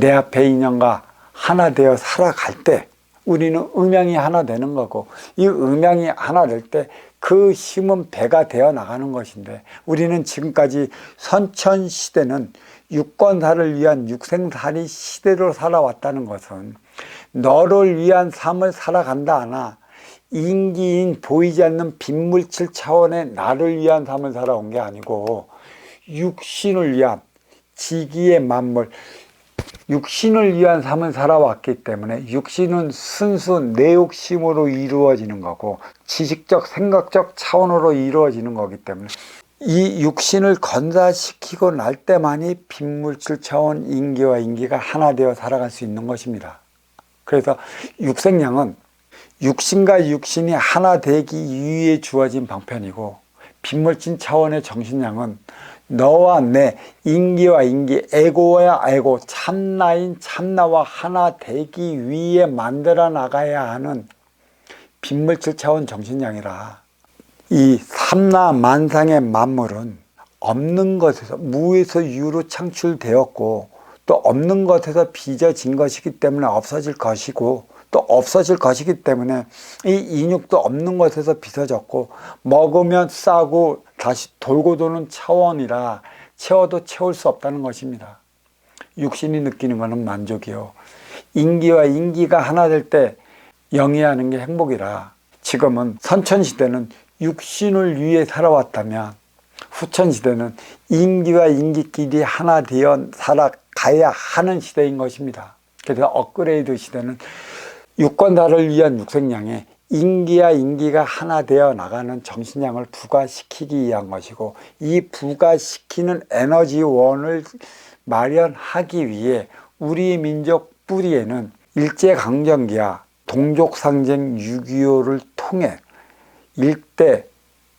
내 앞에 인연과 하나 되어 살아갈 때 우리는 음양이 하나 되는 거고, 이 음양이 하나 될 때 그 힘은 배가 되어 나가는 것인데, 우리는 지금까지 선천시대는 육권사를 위한 육생살이 시대로 살아왔다는 것은 너를 위한 삶을 살아간다 하나 인기인 보이지 않는 빈물질 차원의 나를 위한 삶을 살아온 게 아니고, 육신을 위한 지기의 만물, 육신을 위한 삶을 살아왔기 때문에 육신은 순수 내 욕심으로 이루어지는 거고 지식적 생각적 차원으로 이루어지는 거기 때문에 이 육신을 건사시키고 날 때만이 빈물질 차원 인기와 인기가 하나 되어 살아갈 수 있는 것입니다. 그래서 육생량은 육신과 육신이 하나 되기 위해 주어진 방편이고, 빈물질 차원의 정신량은 너와 내 인기와 인기, 에고와 에고, 참나인 참나와 하나 되기 위해 만들어 나가야 하는 빈물질 차원 정신량이라, 이 삼나 만상의 만물은 없는 것에서 무에서 유로 창출되었고 또 없는 것에서 빚어진 것이기 때문에 없어질 것이고, 또 없어질 것이기 때문에 이 인육도 없는 것에서 빚어졌고 먹으면 싸고 다시 돌고 도는 차원이라 채워도 채울 수 없다는 것입니다. 육신이 느끼는 것은 만족이요, 인기와 인기가 하나 될 때 영위하는 게 행복이라, 지금은 선천시대는 육신을 위해 살아왔다면 후천시대는 인기와 인기끼리 하나 되어 살아가야 하는 시대인 것입니다. 그래서 업그레이드 시대는 육권사를 위한 육생량에 인기와 인기가 하나 되어 나가는 정신량을 부과시키기 위한 것이고, 이 부과시키는 에너지원을 마련하기 위해 우리 민족 뿌리에는 일제강점기와 동족상쟁 6.25를 통해 1대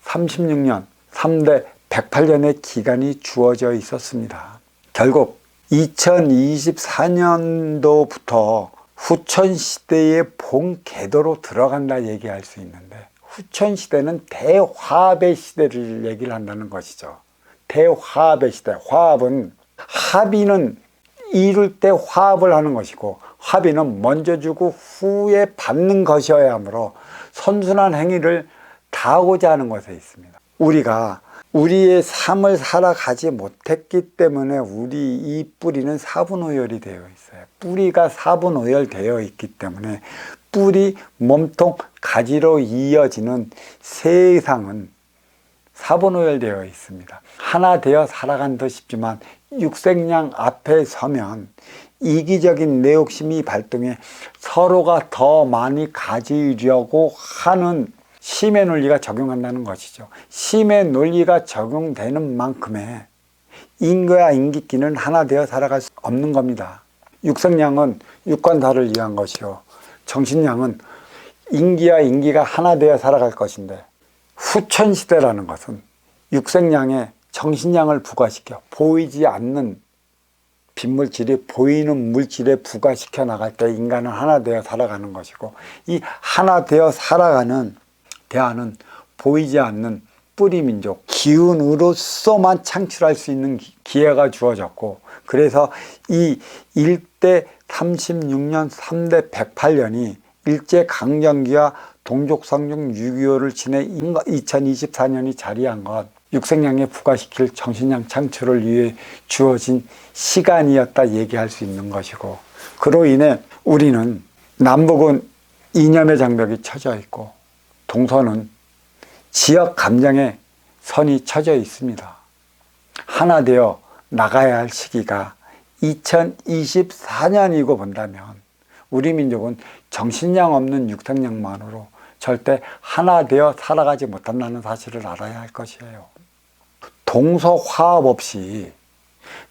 36년, 3대 108년의 기간이 주어져 있었습니다. 결국 2024년도부터 후천시대의 본 궤도로 들어간다 얘기할 수 있는데, 후천시대는 대화합의 시대를 얘기를 한다는 것이죠. 대화합의 시대. 화합은, 합의는 이룰 때 화합을 하는 것이고, 합의는 먼저 주고 후에 받는 것이어야 하므로 선순환 행위를 다하고자 하는 것에 있습니다. 우리가 우리의 삶을 살아가지 못했기 때문에 우리 이 뿌리는 사분오열이 되어 있어요. 뿌리가 사분오열되어 있기 때문에 뿌리, 몸통, 가지로 이어지는 세상은 사분오열되어 있습니다. 하나 되어 살아간다 싶지만 육생량 앞에 서면 이기적인 내 욕심이 발동해 서로가 더 많이 가지려고 하는 심의 논리가 적용한다는 것이죠. 심의 논리가 적용되는 만큼의 인과와 인기끼는 하나 되어 살아갈 수 없는 겁니다. 육생량은 육관사를 위한 것이요, 정신량은 인기와 인기가 하나 되어 살아갈 것인데, 후천시대라는 것은 육생량에 정신량을 부과시켜 보이지 않는 빈물질이 보이는 물질에 부과시켜 나갈 때 인간은 하나 되어 살아가는 것이고, 이 하나 되어 살아가는 대안은 보이지 않는 뿌리민족 기운으로서만 창출할 수 있는 기회가 주어졌고, 그래서 이 1대 36년 3대 108년이 일제강점기와 동족상종 6.25를 지내 2024년이 자리한 것, 육생량에 부과시킬 정신량 창출을 위해 주어진 시간이었다 얘기할 수 있는 것이고, 그로 인해 우리는 남북은 이념의 장벽이 쳐져 있고 동서는 지역 감정의 선이 쳐져 있습니다. 하나 되어 나가야 할 시기가 2024년이고 본다면 우리 민족은 정신량 없는 육생량만으로 절대 하나 되어 살아가지 못한다는 사실을 알아야 할 것이에요. 동서 화합 없이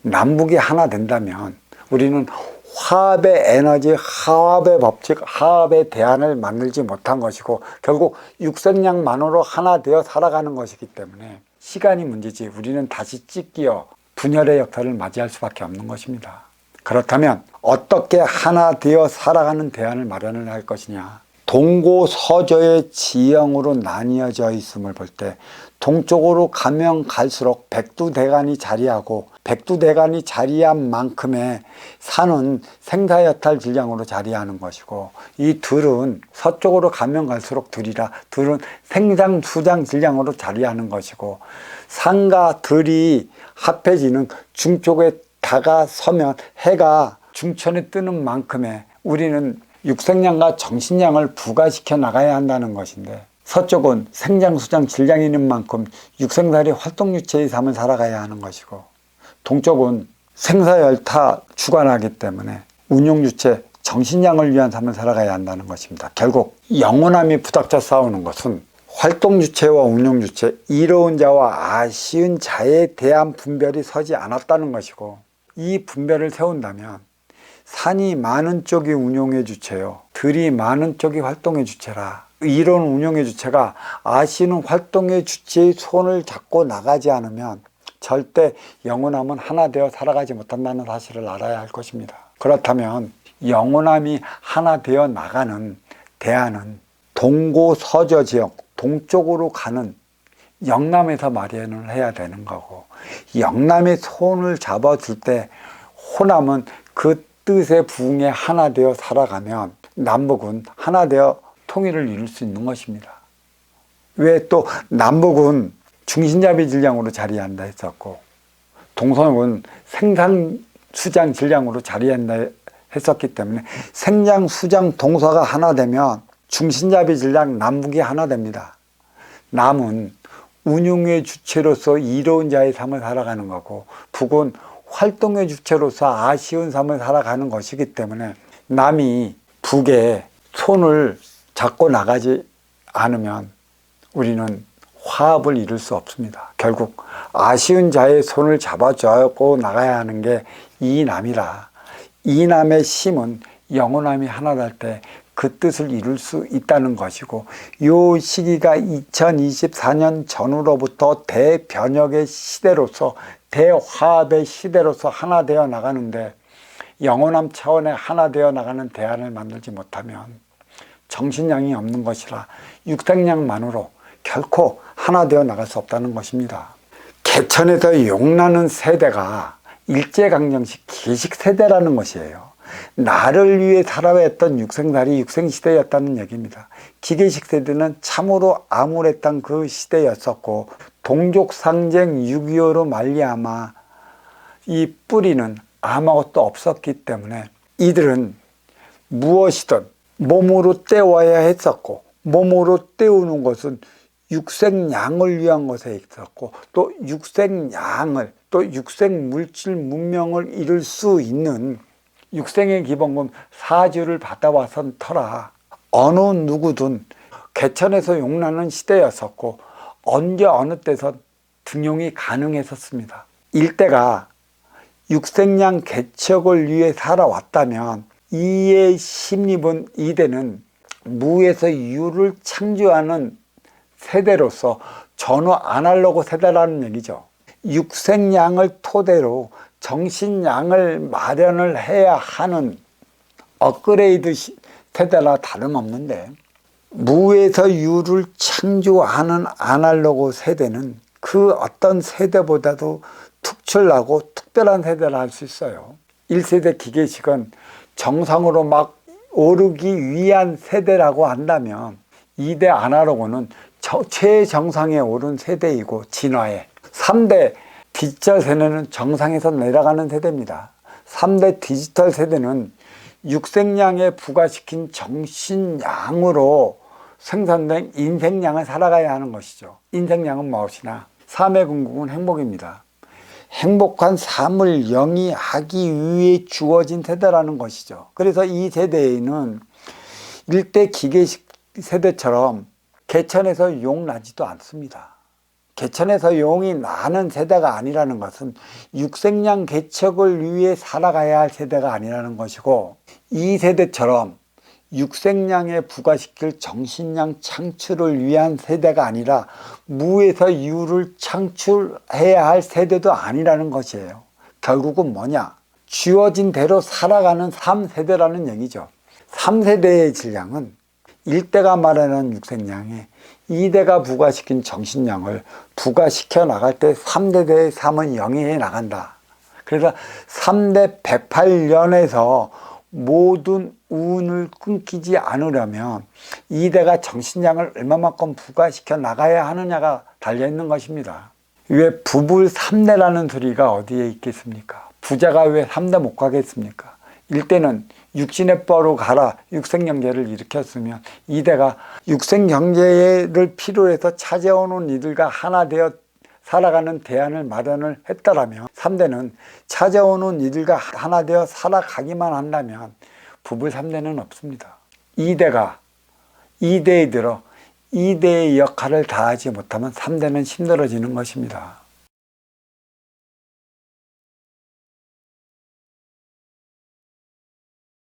남북이 하나 된다면 우리는 화합의 에너지, 화합의 법칙, 화합의 대안을 만들지 못한 것이고 결국 육생량만으로 하나 되어 살아가는 것이기 때문에 시간이 문제지 우리는 다시 찢기어 분열의 역사를 맞이할 수밖에 없는 것입니다. 그렇다면 어떻게 하나 되어 살아가는 대안을 마련을 할 것이냐? 동고서저의 지형으로 나뉘어져 있음을 볼 때 동쪽으로 가면 갈수록 백두대간이 자리하고 백두대간이 자리한 만큼의 산은 생사여탈 질량으로 자리하는 것이고, 이 들은 서쪽으로 가면 갈수록 들이라 들은 생장수장 질량으로 자리하는 것이고, 산과 들이 합해지는 중쪽에 다가서면 해가 중천에 뜨는 만큼의 우리는 육생량과 정신량을 부과시켜 나가야 한다는 것인데, 서쪽은 생장수장 질량이 있는 만큼 육생살이 활동유체의 삶을 살아가야 하는 것이고, 동쪽은 생사열타 주관하기 때문에 운용유체 정신량을 위한 삶을 살아가야 한다는 것입니다. 결국 영원함이 부닥쳐 싸우는 것은 활동유체와 운용유체, 이로운 자와 아쉬운 자에 대한 분별이 서지 않았다는 것이고, 이 분별을 세운다면 산이 많은 쪽이 운용의 주체요, 들이 많은 쪽이 활동의 주체라, 이런 운용의 주체가 아쉬운 활동의 주체의 손을 잡고 나가지 않으면 절대 영원함은 하나 되어 살아가지 못한다는 사실을 알아야 할 것입니다. 그렇다면 영원함이 하나 되어 나가는 대안은 동고서저 지역, 동쪽으로 가는 영남에서 마련을 해야 되는 거고, 영남의 손을 잡아줄 때 호남은 그 뜻의 부응에 하나 되어 살아가면 남북은 하나 되어 통일을 이룰 수 있는 것입니다. 왜 또 남북은 중신잡이 질량으로 자리한다 했었고, 동서는 생산수장 질량으로 자리한다 했었기 때문에 생장수장 동서가 하나 되면 중신잡이 질량 남북이 하나 됩니다. 남은 운용의 주체로서 이로운 자의 삶을 살아가는 거고, 북은 활동의 주체로서 아쉬운 삶을 살아가는 것이기 때문에 남이 북에 손을 잡고 나가지 않으면 우리는 화합을 이룰 수 없습니다. 결국 아쉬운 자의 손을 잡아주고 나가야 하는 게 이남이라, 이남의 힘은 영원함이 하나 될 때 그 뜻을 이룰 수 있다는 것이고, 이 시기가 2024년 전후로부터 대변혁의 시대로서, 대화합의 시대로서 하나 되어 나가는데, 영원함 차원의 하나 되어 나가는 대안을 만들지 못하면 정신량이 없는 것이라 육생량만으로 결코 하나 되어 나갈 수 없다는 것입니다. 개천에서 용나는 세대가 일제강점식 기식세대라는 것이에요. 나를 위해 살아왔던 육생살이 육생시대였다는 얘기입니다. 기계식 세대는 참으로 암울했던 그 시대였었고, 동족상쟁 6.25로 말미암아 이 뿌리는 아무것도 없었기 때문에 이들은 무엇이든 몸으로 때워야 했었고, 몸으로 때우는 것은 육생양을 위한 것에 있었고, 또 육생양을, 또 육생물질 문명을 이룰 수 있는 육생의 기본급 사주를 받아와선 터라 어느 누구든 개천에서 용나는 시대였었고, 언제 어느 때선 등용이 가능했었습니다. 일대가 육생양 개척을 위해 살아왔다면 이의 심립은 이대는 무에서 유를 창조하는 세대로서 전후 아날로그 세대라는 얘기죠. 육생양을 토대로 정신양을 마련을 해야 하는 업그레이드 세대라 다름없는데, 무에서 유를 창조하는 아날로그 세대는 그 어떤 세대보다도 특출나고 특별한 세대라 할 수 있어요. 1세대 기계식은 정상으로 막 오르기 위한 세대라고 한다면 2대 아날로그는 최정상에 오른 세대이고 진화에, 3대 디지털 세대는 정상에서 내려가는 세대입니다. 3대 디지털 세대는 육생량에 부과시킨 정신량으로 생산된 인생량을 살아가야 하는 것이죠. 인생량은 무엇이나 3의 궁극은 행복입니다. 행복한 삶을 영위하기 위해 주어진 세대라는 것이죠. 그래서 이 세대에는 일대 기계식 세대처럼 개천에서 용 나지도 않습니다. 개천에서 용이 나는 세대가 아니라는 것은 육생량 개척을 위해 살아가야 할 세대가 아니라는 것이고, 이 세대처럼 육생량에 부과시킬 정신량 창출을 위한 세대가 아니라 무에서 유를 창출해야 할 세대도 아니라는 것이에요. 결국은 뭐냐? 주어진 대로 살아가는 3세대라는 얘기죠. 3세대의 질량은 1대가 말하는 육생량에 2대가 부과시킨 정신량을 부과시켜 나갈 때 3대 대 3은 0이 나간다. 그래서 3대 108년에서 모든 운을 끊기지 않으려면 2대가 정신량을 얼마만큼 부과시켜 나가야 하느냐가 달려있는 것입니다. 왜 부불 3대라는 소리가 어디에 있겠습니까? 부자가 왜 3대 못 가겠습니까? 1대는 육신의 뻐로 가라 육생경제를 일으켰으면 2대가 육생경제를 필요로 해서 찾아오는 이들과 하나 되어 살아가는 대안을 마련을 했다라면 3대는 찾아오는 이들과 하나 되어 살아가기만 한다면 부불 3대는 없습니다. 2대가 2대에 들어 2대의 역할을 다하지 못하면 3대는 힘들어지는 것입니다.